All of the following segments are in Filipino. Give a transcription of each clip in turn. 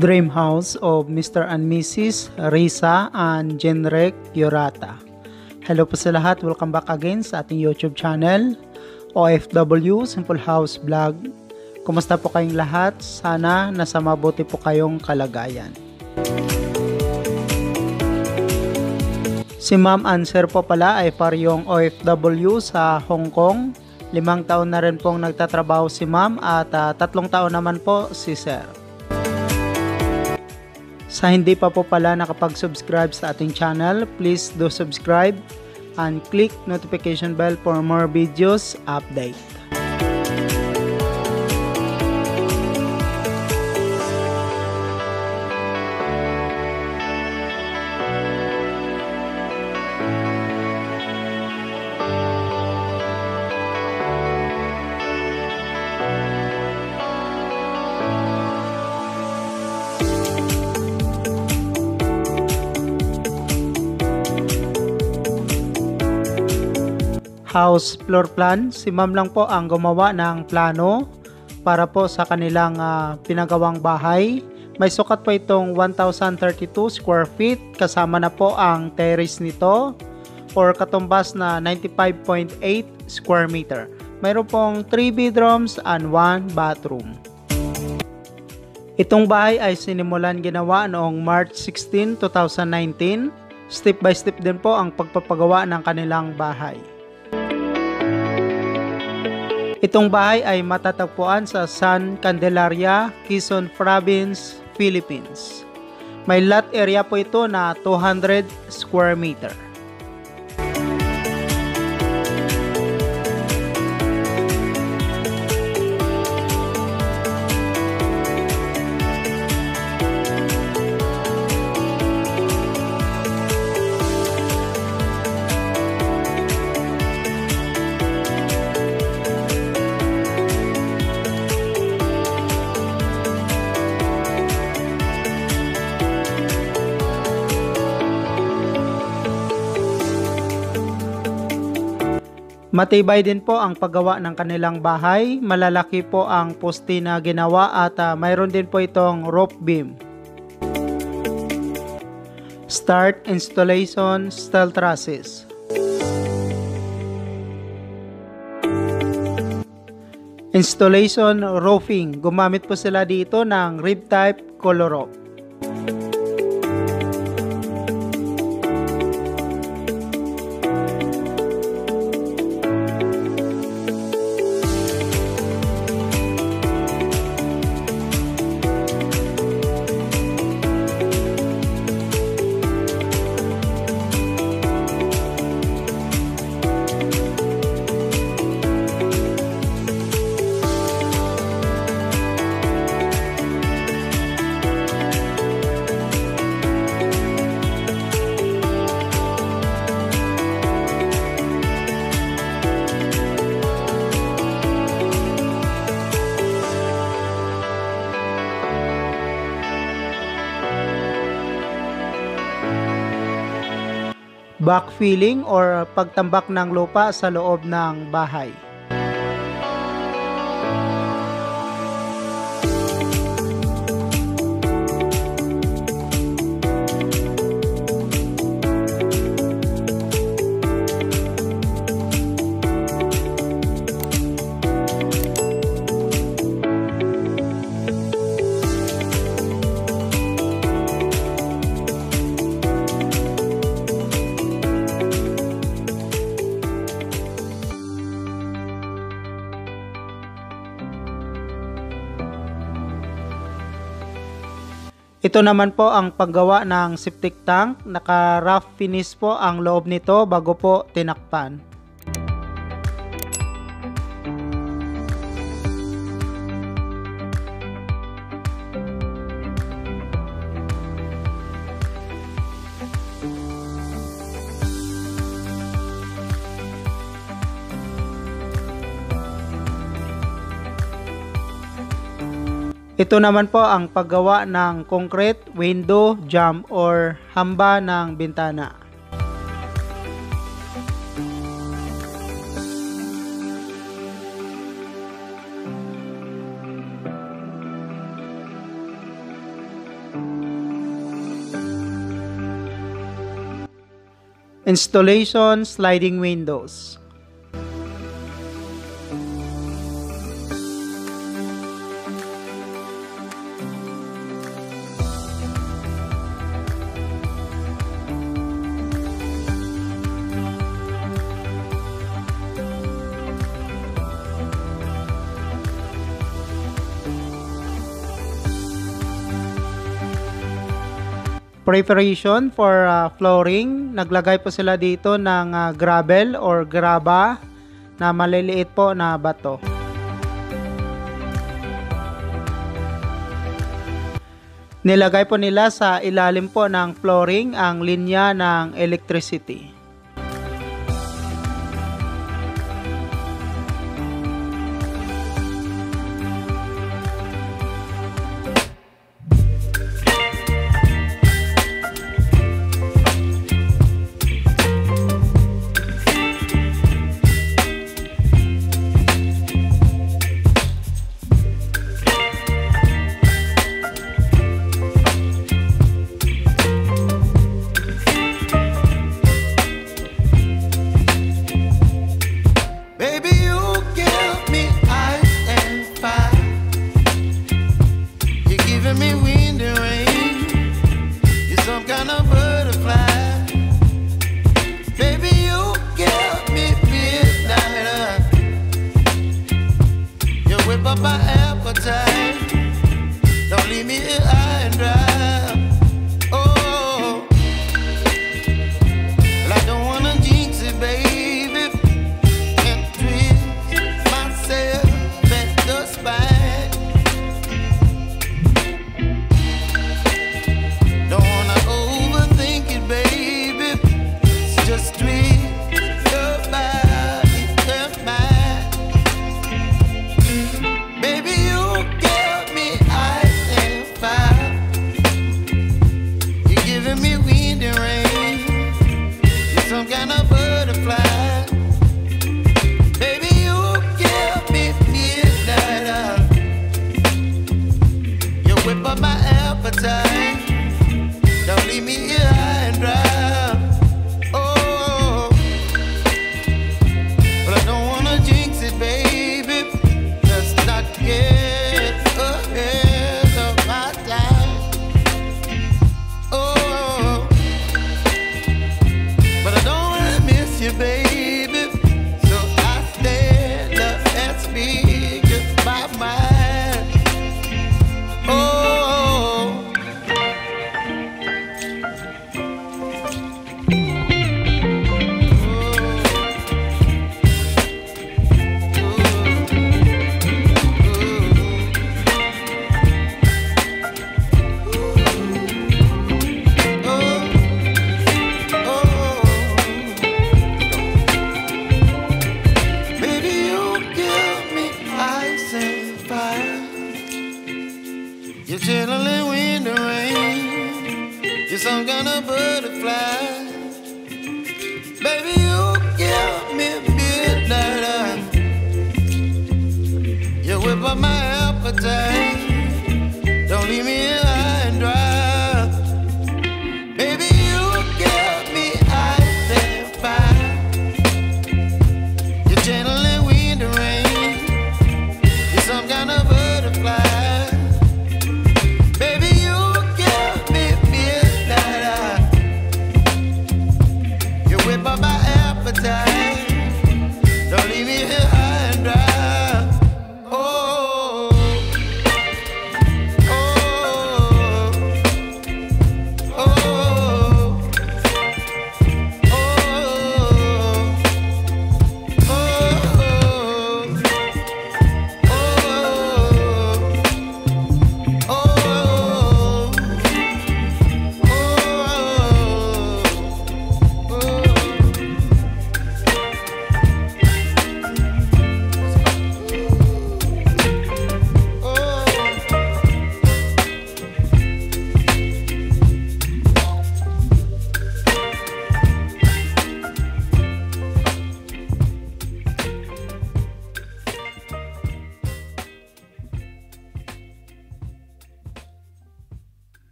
Dream House of Mr. and Mrs. Risa and Jenrek Yorata. Hello po sa lahat, welcome back again sa ating YouTube channel, OFW Simple House Vlog. Kumusta po kayong lahat? Sana nasa mabuti po kayong kalagayan. Si Ma'am and Sir po pala ay parehong OFW sa Hong Kong. 5 taon na rin pong nagtatrabaho si Ma'am at 3 taon naman po si Sir. Sa hindi pa po pala nakapag-subscribe sa ating channel, please do subscribe and click notification bell for more videos update. House floor plan, si Ma'am lang po ang gumawa ng plano para po sa kanilang pinagawang bahay. May sukat po itong 1,032 square feet, kasama na po ang terrace nito or katumbas na 95.8 square meter. Mayroon pong 3 bedrooms and 1 bathroom. Itong bahay ay sinimulan ginawa noong March 16, 2019. Step by step din po ang pagpapagawa ng kanilang bahay. Itong bahay ay matatagpuan sa San Candelaria, Quezon Province, Philippines. May lot area po ito na 200 square meter. Matibay din po ang paggawa ng kanilang bahay. Malalaki po ang poste na ginawa at mayroon din po itong roof beam. Start installation steel trusses. Installation roofing. Gumamit po sila dito ng rib type color roof. Backfilling or pagtambak ng lupa sa loob ng bahay. Ito naman po ang paggawa ng septic tank. Naka-rough finish po ang loob nito bago po tinakpan. Ito naman po ang paggawa ng concrete window jamb or hamba ng bintana. Installation, sliding windows. Preparation for flooring, naglagay po sila dito ng gravel or graba na maliliit po na bato. Nilagay po nila sa ilalim po ng flooring ang linya ng electricity. Some kind of butterfly. Baby, you give me midnight. You whip up my appetite. Don't leave me here high and dry. Baby, you give me ice and fire. You're gentle and wind and rain. You're some kind of butterfly. Don't leave me here high and dry. Oh, oh,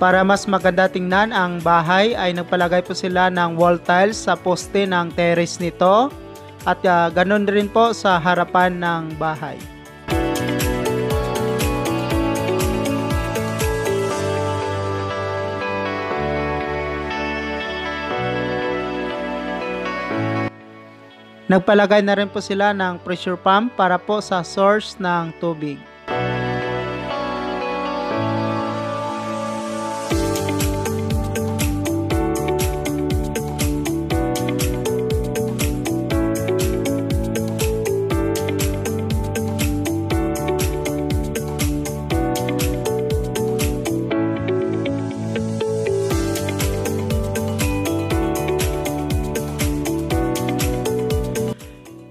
Para mas maganda tingnan ang bahay ay nagpalagay po sila ng wall tiles sa poste ng terrace nito at ganun rin po sa harapan ng bahay. Nagpalagay na rin po sila ng pressure pump para po sa source ng tubig.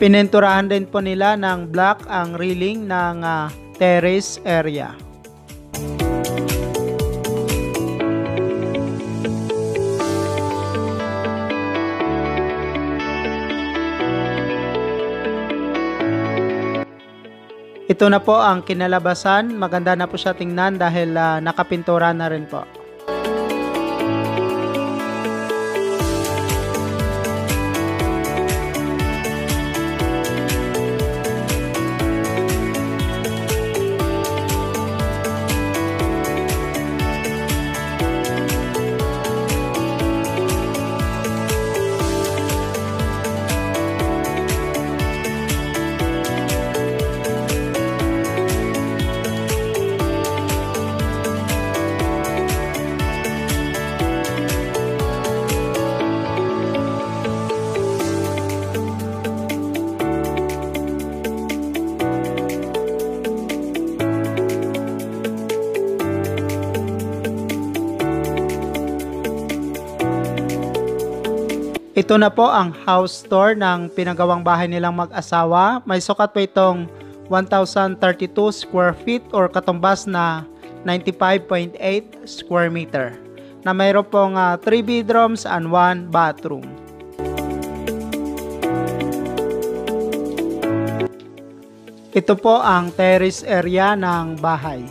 Pininturahan din po nila ng black ang railing ng terrace area. Ito na po ang kinalabasan. Maganda na po siya tingnan dahil nakapintura na rin po. Ito na po ang house tour ng pinagawang bahay nilang mag-asawa. May sukat po itong 1,032 square feet or katumbas na 95.8 square meter. Na mayroon pong 3 bedrooms and 1 bathroom. Ito po ang terrace area ng bahay.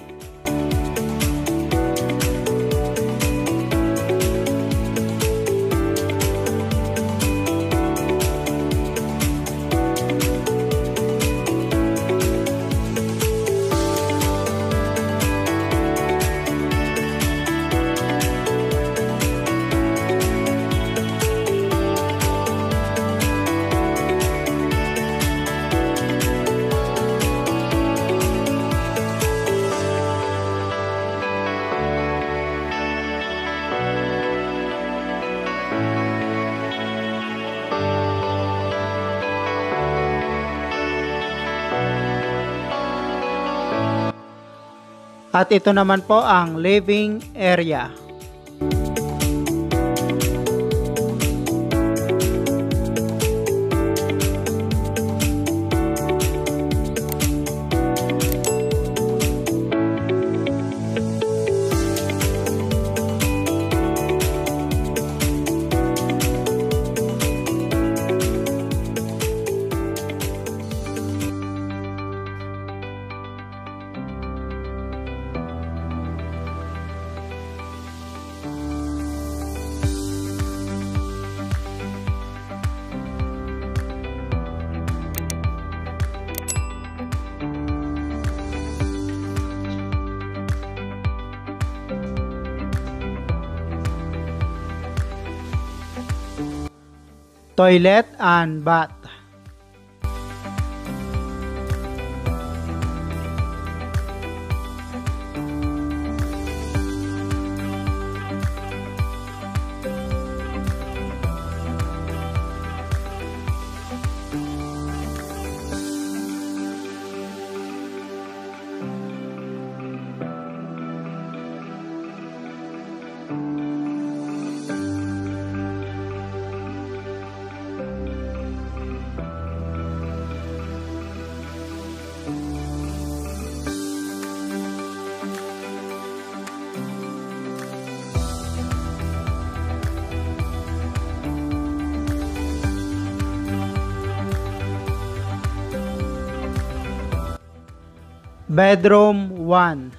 At ito naman po ang living area. Toilet and bath. Bedroom 1.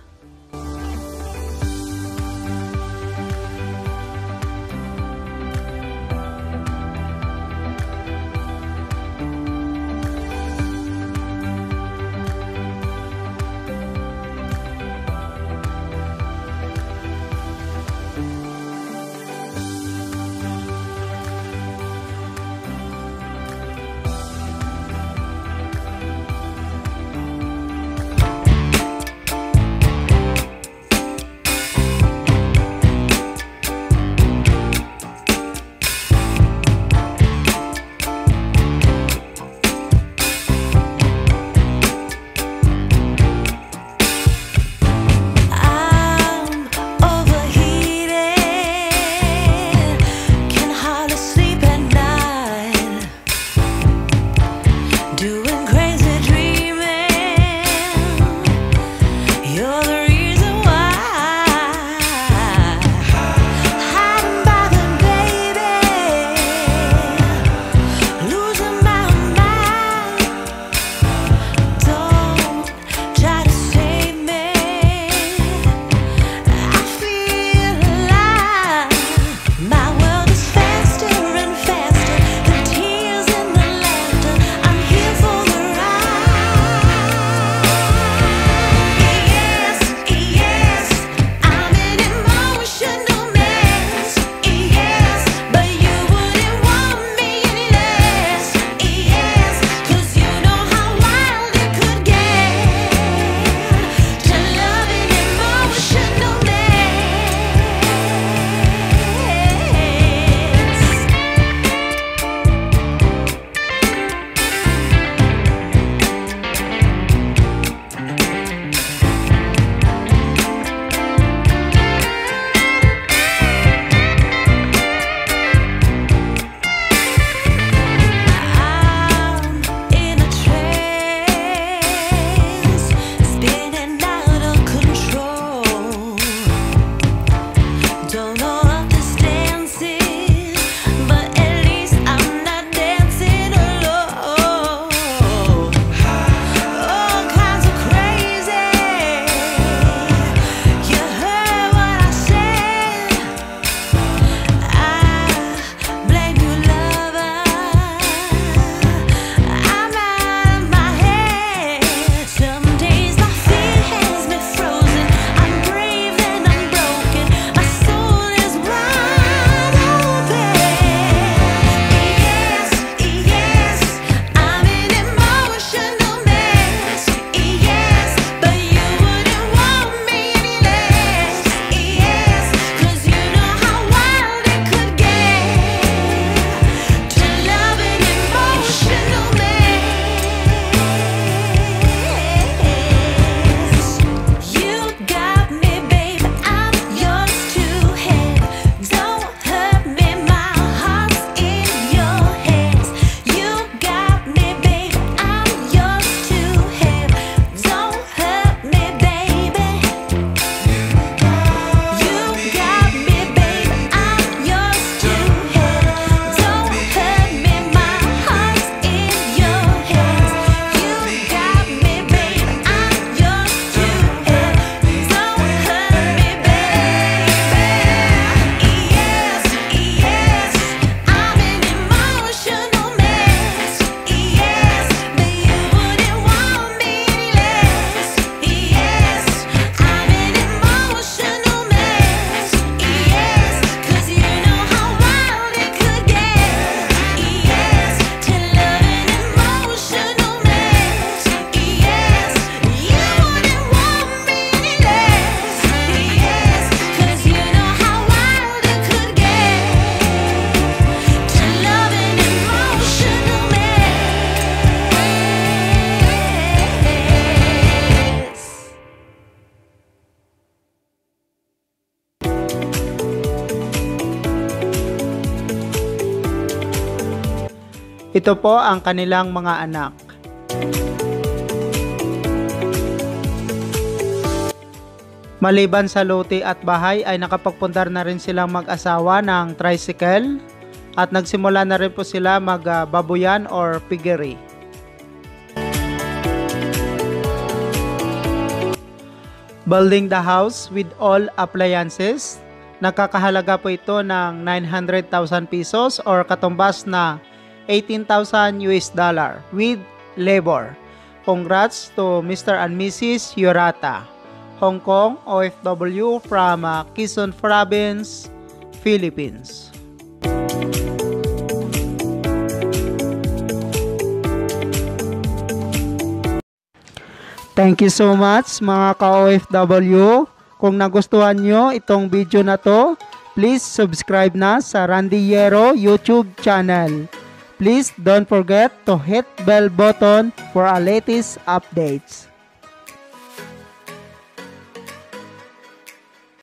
Ito po ang kanilang mga anak. Maliban sa lote at bahay ay nakapagpundar na rin silang mag-asawa ng tricycle at nagsimula na rin po sila magbabuyan or piggery. Building the house with all appliances. Nakakahalaga po ito ng 900,000 pesos or katumbas na 18,000 US dollar with labor. Congrats to Mr. and Mrs. Yorata, Hong Kong OFW from Quezon Province, Philippines. Thank you so much mga ka-OFW. Kung nagustuhan nyo itong video na to, please subscribe na sa Randy Yero YouTube channel. Please don't forget to hit bell button for our latest updates.